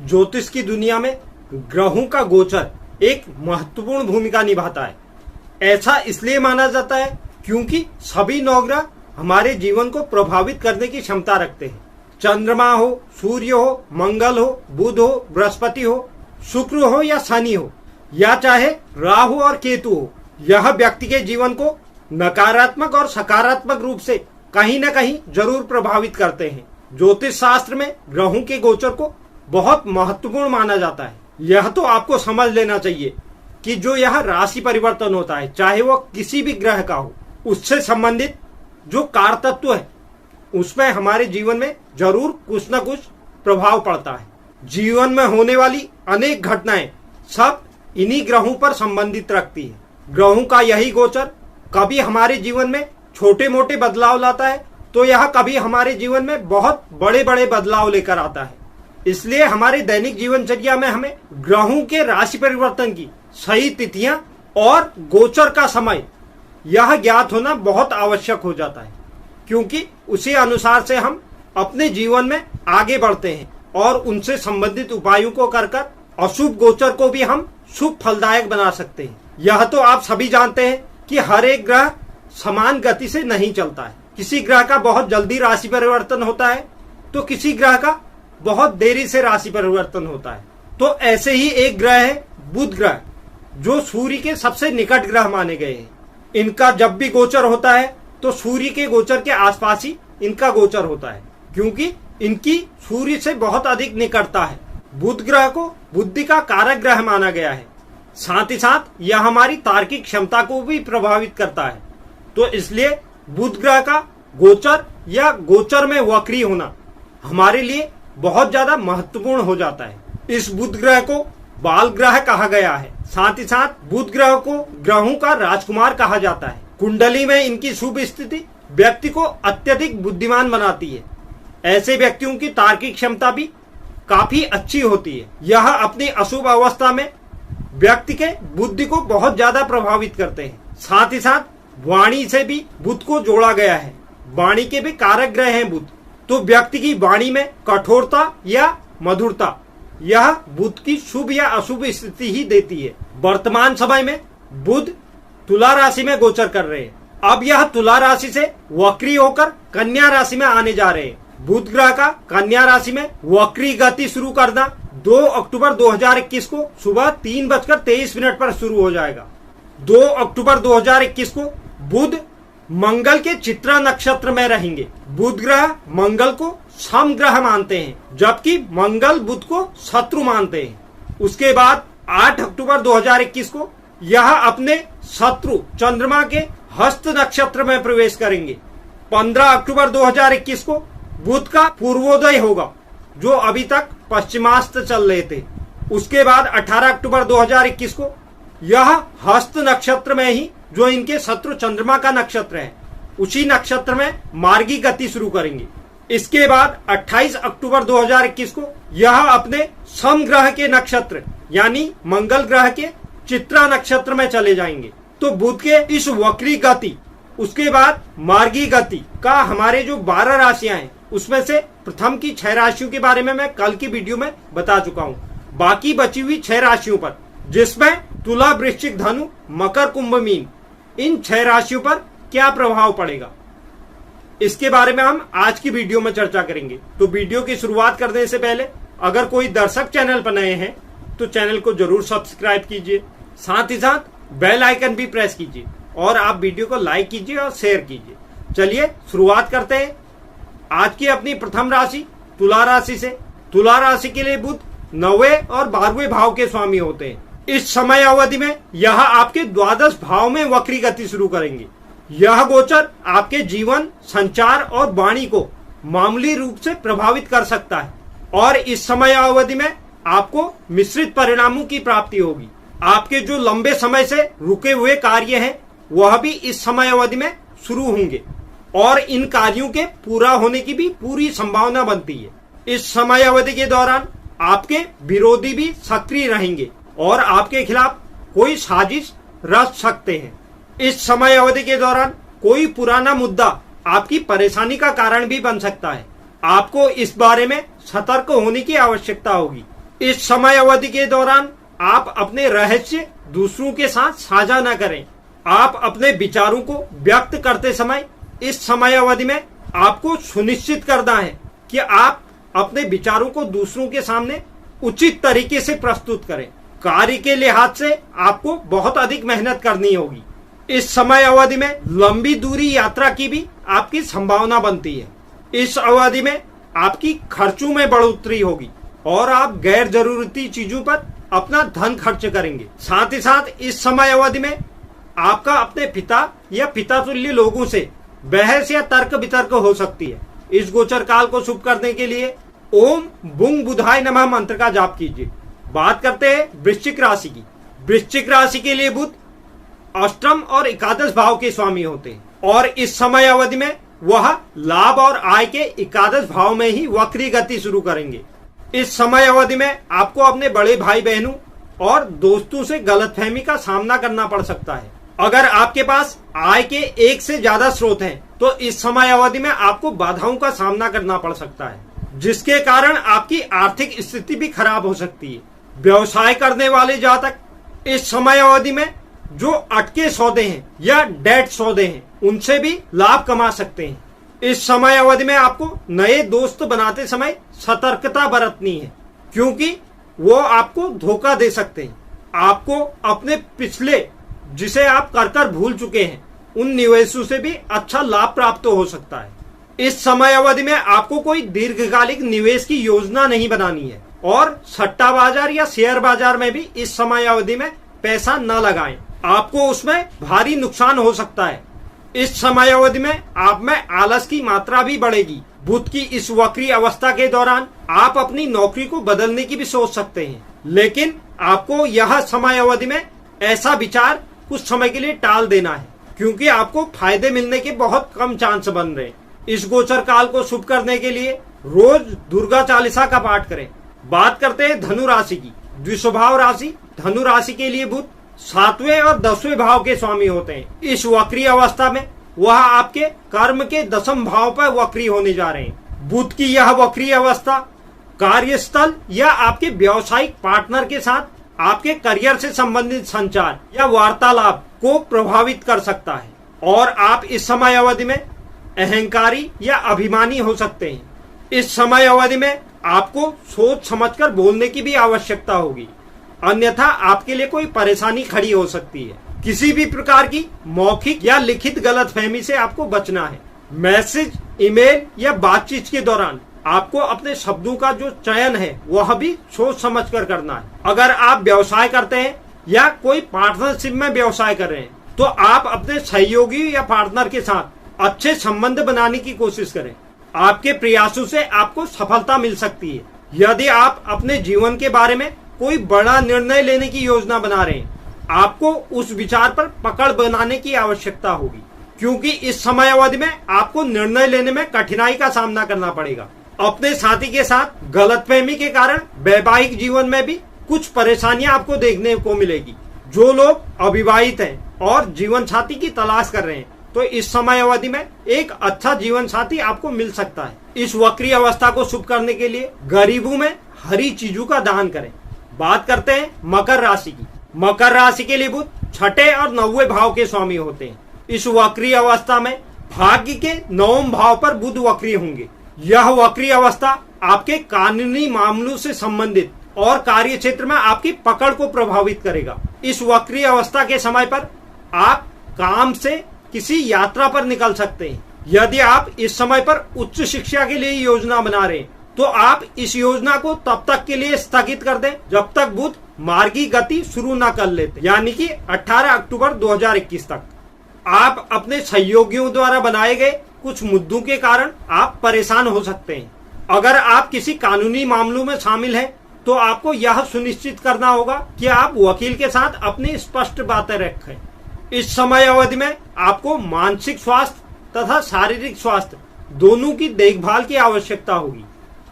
ज्योतिष की दुनिया में ग्रहों का गोचर एक महत्वपूर्ण भूमिका निभाता है। ऐसा इसलिए माना जाता है क्योंकि सभी 9 ग्रह हमारे जीवन को प्रभावित करने की क्षमता रखते हैं। चंद्रमा हो, सूर्य हो, मंगल हो, बुध हो, बृहस्पति हो, शुक्र हो या शनि हो, या चाहे राहु और केतु हो, यह व्यक्ति के जीवन को नकारात्मक और सकारात्मक रूप से कहीं न कहीं जरूर प्रभावित करते हैं। ज्योतिष शास्त्र में ग्रहों के गोचर को बहुत महत्वपूर्ण माना जाता है। यह तो आपको समझ लेना चाहिए कि जो यह राशि परिवर्तन होता है, चाहे वह किसी भी ग्रह का हो, उससे संबंधित जो कारतत्व है उसमें हमारे जीवन में जरूर कुछ न कुछ प्रभाव पड़ता है। जीवन में होने वाली अनेक घटनाएं सब इन्हीं ग्रहों पर संबंधित रखती है। ग्रहों का यही गोचर कभी हमारे जीवन में छोटे मोटे बदलाव लाता है तो यह कभी हमारे जीवन में बहुत बड़े बड़े बदलाव लेकर आता है। इसलिए हमारे दैनिक जीवनचर्या में हमें ग्रहों के राशि परिवर्तन की सही तिथियां और गोचर का समय यह ज्ञात होना बहुत आवश्यक हो जाता है, क्योंकि उसी अनुसार से हम अपने जीवन में आगे बढ़ते हैं और उनसे संबंधित उपायों को कर अशुभ गोचर को भी हम शुभ फलदायक बना सकते हैं। यह तो आप सभी जानते हैं कि हर एक ग्रह समान गति से नहीं चलता है। किसी ग्रह का बहुत जल्दी राशि परिवर्तन होता है तो किसी ग्रह का बहुत देरी से राशि परिवर्तन होता है। तो ऐसे ही एक ग्रह है बुध ग्रह, जो सूर्य के सबसे निकट ग्रह माने गए हैं। इनका जब भी गोचर होता है तो सूर्य के गोचर के आसपास ही इनका गोचर होता है, क्योंकि इनकी सूर्य से बहुत अधिक निकटता है। बुध ग्रह को बुद्धि का कारक ग्रह माना गया है। साथ ही साथ यह हमारी तार्किक क्षमता को भी प्रभावित करता है। तो इसलिए बुध ग्रह का गोचर या गोचर में वक्री होना हमारे लिए बहुत ज्यादा महत्वपूर्ण हो जाता है। इस बुध ग्रह को बाल ग्रह कहा गया है। साथ ही साथ बुध ग्रह को ग्रहों का राजकुमार कहा जाता है। कुंडली में इनकी शुभ स्थिति व्यक्ति को अत्यधिक बुद्धिमान बनाती है। ऐसे व्यक्तियों की तार्किक क्षमता भी काफी अच्छी होती है। यह अपनी अशुभ अवस्था में व्यक्ति के बुद्धि को बहुत ज्यादा प्रभावित करते हैं। साथ ही साथ वाणी से भी बुध को जोड़ा गया है। वाणी के भी कारक ग्रह हैं बुध। तो व्यक्ति की वाणी में कठोरता या मधुरता यह बुध की शुभ या अशुभ स्थिति ही देती है। वर्तमान समय में बुध तुला राशि में गोचर कर रहे हैं। अब यह तुला राशि से वक्री होकर कन्या राशि में आने जा रहे हैं। बुध ग्रह का कन्या राशि में वक्री गति शुरू करना 2 अक्टूबर 2021 को सुबह 3:23 पर शुरू हो जाएगा। 2 अक्टूबर 2021 को बुध मंगल के चित्रा नक्षत्र में रहेंगे। बुध ग्रह मंगल को सम ग्रह मानते हैं, जबकि मंगल बुध को शत्रु मानते हैं। उसके बाद 8 अक्टूबर 2021 को यह अपने शत्रु चंद्रमा के हस्त नक्षत्र में प्रवेश करेंगे। 15 अक्टूबर 2021 को बुध का पूर्वोदय होगा, जो अभी तक पश्चिमास्त चल रहे थे। उसके बाद 18 अक्टूबर 2021 को यह हस्त नक्षत्र में ही, जो इनके शत्रु चंद्रमा का नक्षत्र है, उसी नक्षत्र में मार्गी गति शुरू करेंगे। इसके बाद 28 अक्टूबर 2021 को यह अपने सम ग्रह के नक्षत्र यानी मंगल ग्रह के चित्रा नक्षत्र में चले जाएंगे। तो बुध के इस वक्री गति, उसके बाद मार्गी गति का हमारे जो 12 राशियां हैं उसमें से प्रथम की 6 राशियों के बारे में मैं कल की वीडियो में बता चुका हूँ। बाकी बची हुई 6 राशियों पर, जिसमें तुला, वृश्चिक, धनु, मकर, कुंभ, मीन, इन 6 राशियों पर क्या प्रभाव पड़ेगा, इसके बारे में हम आज की वीडियो में चर्चा करेंगे। तो वीडियो की शुरुआत करने से पहले अगर कोई दर्शक चैनल पर नए हैं तो चैनल को जरूर सब्सक्राइब कीजिए, साथ ही साथ बेल आइकन भी प्रेस कीजिए और आप वीडियो को लाइक कीजिए और शेयर कीजिए। चलिए शुरुआत करते हैं आज की अपनी प्रथम राशि तुला राशि से। तुला राशि के लिए बुध 9वें और 12वें भाव के स्वामी होते हैं। इस समय अवधि में यह आपके 12 भाव में वक्री गति शुरू करेंगे। यह गोचर आपके जीवन, संचार और वाणी को मामूली रूप से प्रभावित कर सकता है और इस समय अवधि में आपको मिश्रित परिणामों की प्राप्ति होगी। आपके जो लंबे समय से रुके हुए कार्य हैं वह भी इस समय अवधि में शुरू होंगे और इन कार्यों के पूरा होने की भी पूरी संभावना बनती है। इस समय अवधि के दौरान आपके विरोधी भी सक्रिय रहेंगे और आपके खिलाफ कोई साजिश रच सकते हैं। इस समय अवधि के दौरान कोई पुराना मुद्दा आपकी परेशानी का कारण भी बन सकता है। आपको इस बारे में सतर्क होने की आवश्यकता होगी। इस समय अवधि के दौरान आप अपने रहस्य दूसरों के साथ साझा न करें। आप अपने विचारों को व्यक्त करते समय इस समय अवधि में आपको सुनिश्चित करना है कि आप अपने विचारों को दूसरों के सामने उचित तरीके से प्रस्तुत करें। कार्य के लिहाज से आपको बहुत अधिक मेहनत करनी होगी। इस समय अवधि में लंबी दूरी यात्रा की भी आपकी संभावना बनती है। इस अवधि में आपकी खर्चों में बढ़ोतरी होगी और आप गैर जरूरती चीजों पर अपना धन खर्च करेंगे। साथ ही साथ इस समय अवधि में आपका अपने पिता या पिता तुल्य लोगों से बहस या तर्क वितर्क हो सकती है। इस गोचर काल को शुभ करने के लिए ओम बुंग बुधाय नमः मंत्र का जाप कीजिए। बात करते हैं वृश्चिक राशि की। वृश्चिक राशि के लिए बुध अष्टम और एकादश भाव के स्वामी होते हैं और इस समय अवधि में वह लाभ और आय के एकादश भाव में ही वक्री गति शुरू करेंगे। इस समय अवधि में आपको अपने बड़े भाई बहनों और दोस्तों से गलतफहमी का सामना करना पड़ सकता है। अगर आपके पास आय के एक से ज्यादा स्रोत हैं, तो इस समय अवधि में आपको बाधाओं का सामना करना पड़ सकता है, जिसके कारण आपकी आर्थिक स्थिति भी खराब हो सकती है। व्यवसाय करने वाले जातक इस समय अवधि में जो अटके सौदे हैं या डेट सौदे हैं, उनसे भी लाभ कमा सकते हैं। इस समय अवधि में आपको नए दोस्त बनाते समय सतर्कता बरतनी है, क्योंकि वो आपको धोखा दे सकते हैं। आपको अपने पिछले जिसे आप कर भूल चुके हैं उन निवेशों से भी अच्छा लाभ प्राप्त हो सकता है। इस समय अवधि में आपको कोई दीर्घकालिक निवेश की योजना नहीं बनानी है और सट्टा बाजार या शेयर बाजार में भी इस समय अवधि में पैसा न लगाएं। आपको उसमें भारी नुकसान हो सकता है। इस समय अवधि में आप में आलस की मात्रा भी बढ़ेगी। बुध की इस वक्री अवस्था के दौरान आप अपनी नौकरी को बदलने की भी सोच सकते हैं, लेकिन आपको यह समय अवधि में ऐसा विचार कुछ समय के लिए टाल देना है, क्योंकि आपको फायदे मिलने के बहुत कम चांस बन रहे हैं। इस गोचर काल को शुभ करने के लिए रोज दुर्गा चालीसा का पाठ करें। बात करते हैं धनु राशि की। द्विस्वभाव राशि धनु राशि के लिए बुध 7वें और 10वें भाव के स्वामी होते हैं। इस वक्री अवस्था में वह आपके कर्म के 10वें भाव पर वक्री होने जा रहे हैं। बुध की यह वक्री अवस्था कार्यस्थल या आपके व्यावसायिक पार्टनर के साथ आपके करियर से संबंधित संचार या वार्तालाप को प्रभावित कर सकता है और आप इस समय अवधि में अहंकारी या अभिमानी हो सकते हैं। इस समय अवधि में आपको सोच समझकर बोलने की भी आवश्यकता होगी, अन्यथा आपके लिए कोई परेशानी खड़ी हो सकती है। किसी भी प्रकार की मौखिक या लिखित गलतफहमी से आपको बचना है। मैसेज, ईमेल या बातचीत के दौरान आपको अपने शब्दों का जो चयन है वह भी सोच समझकर करना है। अगर आप व्यवसाय करते हैं या कोई पार्टनरशिप में व्यवसाय कर रहे हैं, तो आप अपने सहयोगी या पार्टनर के साथ अच्छे संबंध बनाने की कोशिश करें। आपके प्रयासों से आपको सफलता मिल सकती है। यदि आप अपने जीवन के बारे में कोई बड़ा निर्णय लेने की योजना बना रहे हैं, आपको उस विचार पर पकड़ बनाने की आवश्यकता होगी, क्योंकि इस समय अवधि में आपको निर्णय लेने में कठिनाई का सामना करना पड़ेगा। अपने साथी के साथ गलतफहमी के कारण वैवाहिक जीवन में भी कुछ परेशानियां आपको देखने को मिलेगी। जो लोग अविवाहित हैं और जीवन साथी की तलाश कर रहे हैं, तो इस समय अवधि में एक अच्छा जीवन साथी आपको मिल सकता है। इस वक्री अवस्था को शुभ करने के लिए गरीबों में हरी चीजों का दान करें। बात करते हैं मकर राशि की। मकर राशि के लिए बुध 6ठे और 9वें भाव के स्वामी होते हैं। इस वक्री अवस्था में भाग्य के 9वें भाव पर बुध वक्री होंगे। यह वक्री अवस्था आपके कानूनी मामलों से संबंधित और कार्य क्षेत्र में आपकी पकड़ को प्रभावित करेगा। इस वक्री अवस्था के समय पर आप काम से किसी यात्रा पर निकल सकते हैं। यदि आप इस समय पर उच्च शिक्षा के लिए योजना बना रहे हैं, तो आप इस योजना को तब तक के लिए स्थगित कर दें जब तक बुध मार्गी गति शुरू न कर लेते, यानी कि 18 अक्टूबर 2021 तक। आप अपने सहयोगियों द्वारा बनाए गए कुछ मुद्दों के कारण आप परेशान हो सकते हैं। अगर आप किसी कानूनी मामलों में शामिल हैं, तो आपको यह सुनिश्चित करना होगा कि आप वकील के साथ अपनी स्पष्ट बातें रखें। इस समय अवधि में आपको मानसिक स्वास्थ्य तथा शारीरिक स्वास्थ्य दोनों की देखभाल की आवश्यकता होगी।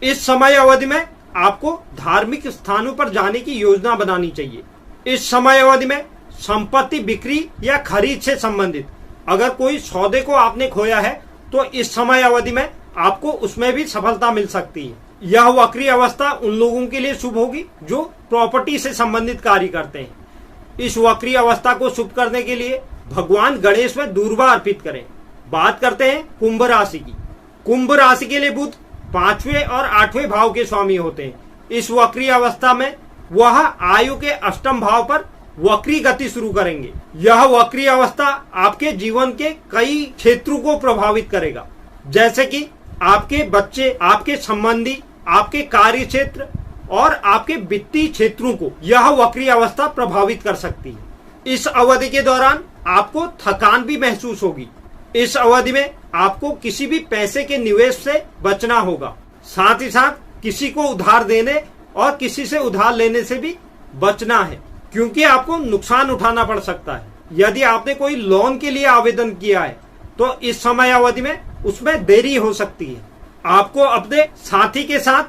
इस समय अवधि में आपको धार्मिक स्थानों पर जाने की योजना बनानी चाहिए। इस समय अवधि में संपत्ति बिक्री या खरीद से संबंधित अगर कोई सौदे को आपने खोया है, तो इस समय अवधि में आपको उसमें भी सफलता मिल सकती है। यह वक्री अवस्था उन लोगों के लिए शुभ होगी जो प्रॉपर्टी से संबंधित कार्य करते हैं। इस वक्री अवस्था को शुभ करने के लिए भगवान गणेश में दूर्वा अर्पित करें। बात करते हैं कुंभ राशि की। कुंभ राशि के लिए बुध 5वें और 8वें भाव के स्वामी होते हैं। इस वक्री अवस्था में वह आयु के अष्टम भाव पर वक्री गति शुरू करेंगे। यह वक्री अवस्था आपके जीवन के कई क्षेत्रों को प्रभावित करेगा, जैसे कि आपके बच्चे, आपके संबंधी, आपके कार्य क्षेत्र और आपके वित्तीय क्षेत्रों को यह वक्री अवस्था प्रभावित कर सकती है। इस अवधि के दौरान आपको थकान भी महसूस होगी। इस अवधि में आपको किसी भी पैसे के निवेश से बचना होगा। साथ ही साथ किसी को उधार देने और किसी से उधार लेने से भी बचना है, क्योंकि आपको नुकसान उठाना पड़ सकता है। यदि आपने कोई लोन के लिए आवेदन किया है तो इस समय अवधि में उसमें देरी हो सकती है। आपको अपने साथी के साथ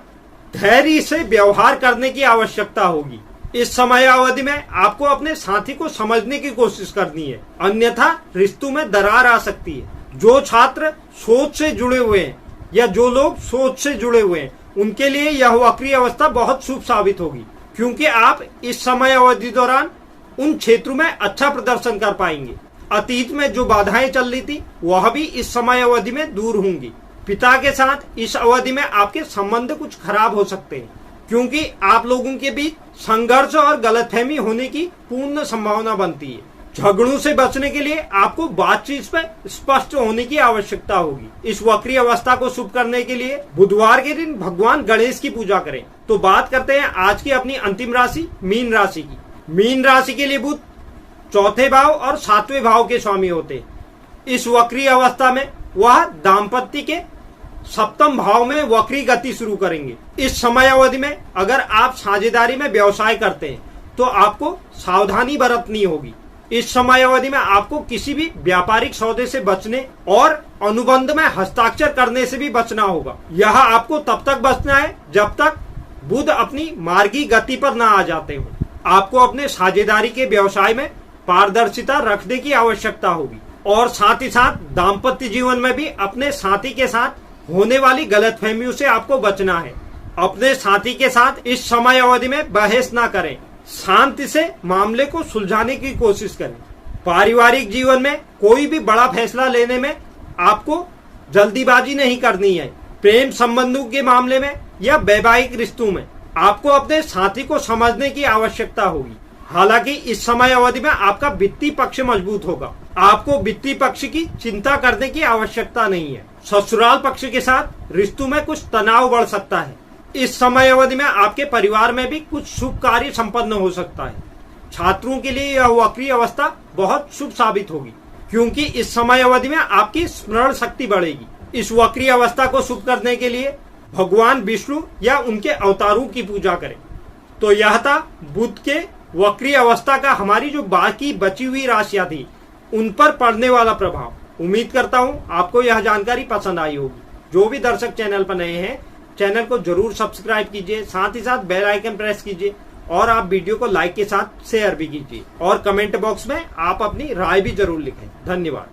धैर्य से व्यवहार करने की आवश्यकता होगी। इस समय अवधि में आपको अपने साथी को समझने की कोशिश करनी है, अन्यथा रिश्तों में दरार आ सकती है। जो छात्र सोच से जुड़े हुए हैं या जो लोग सोच से जुड़े हुए हैं उनके लिए यह वक्री अवस्था बहुत शुभ साबित होगी, क्योंकि आप इस समय अवधि दौरान उन क्षेत्रों में अच्छा प्रदर्शन कर पाएंगे। अतीत में जो बाधाएं चल रही थी वह भी इस समय अवधि में दूर होंगी। पिता के साथ इस अवधि में आपके संबंध कुछ खराब हो सकते हैं, क्योंकि आप लोगों के बीच संघर्ष और गलतफहमी होने की पूर्ण संभावना बनती है। झगड़ों से बचने के लिए आपको बातचीत में स्पष्ट होने की आवश्यकता होगी। इस वक्री अवस्था को शुभ करने के लिए बुधवार के दिन भगवान गणेश की पूजा करें। तो बात करते हैं आज की अपनी अंतिम राशि मीन राशि की। मीन राशि के लिए बुध 4थे भाव और 7वें भाव के स्वामी होते हैं। इस वक्री अवस्था में वह दाम्पत्य के 7म भाव में वक्री गति शुरू करेंगे। इस समय अवधि में अगर आप साझेदारी में व्यवसाय करते हैं तो आपको सावधानी बरतनी होगी। इस समय अवधि में आपको किसी भी व्यापारिक सौदे से बचने और अनुबंध में हस्ताक्षर करने से भी बचना होगा। यह आपको तब तक बचना है जब तक बुध अपनी मार्गी गति पर न आ जाते हो। आपको अपने साझेदारी के व्यवसाय में पारदर्शिता रखने की आवश्यकता होगी और साथ ही साथ दाम्पत्य जीवन में भी अपने साथी के साथ होने वाली गलतफहमियों से आपको बचना है। अपने साथी के साथ इस समय अवधि में बहस ना करें, शांति से मामले को सुलझाने की कोशिश करें। पारिवारिक जीवन में कोई भी बड़ा फैसला लेने में आपको जल्दीबाजी नहीं करनी है। प्रेम संबंधों के मामले में या वैवाहिक रिश्तों में आपको अपने साथी को समझने की आवश्यकता होगी। हालांकि इस समय अवधि में आपका वित्तीय पक्ष मजबूत होगा। आपको वित्तीय पक्ष की चिंता करने की आवश्यकता नहीं है। ससुराल पक्ष के साथ रिश्तों में कुछ तनाव बढ़ सकता है। इस समय अवधि में आपके परिवार में भी कुछ शुभ कार्य संपन्न हो सकता है। छात्रों के लिए यह वक्री अवस्था बहुत शुभ साबित होगी, क्योंकि इस समय अवधि में आपकी स्मरण शक्ति बढ़ेगी। इस वक्री अवस्था को शुभ करने के लिए भगवान विष्णु या उनके अवतारों की पूजा करें। तो यह था बुध के वक्री अवस्था का हमारी जो बाकी बची हुई राशियां थी उन पर पड़ने वाला प्रभाव। उम्मीद करता हूं आपको यह जानकारी पसंद आई होगी। जो भी दर्शक चैनल पर नए हैं, चैनल को जरूर सब्सक्राइब कीजिए, साथ ही साथ बेल आइकन प्रेस कीजिए और आप वीडियो को लाइक के साथ शेयर भी कीजिए और कमेंट बॉक्स में आप अपनी राय भी जरूर लिखें। धन्यवाद।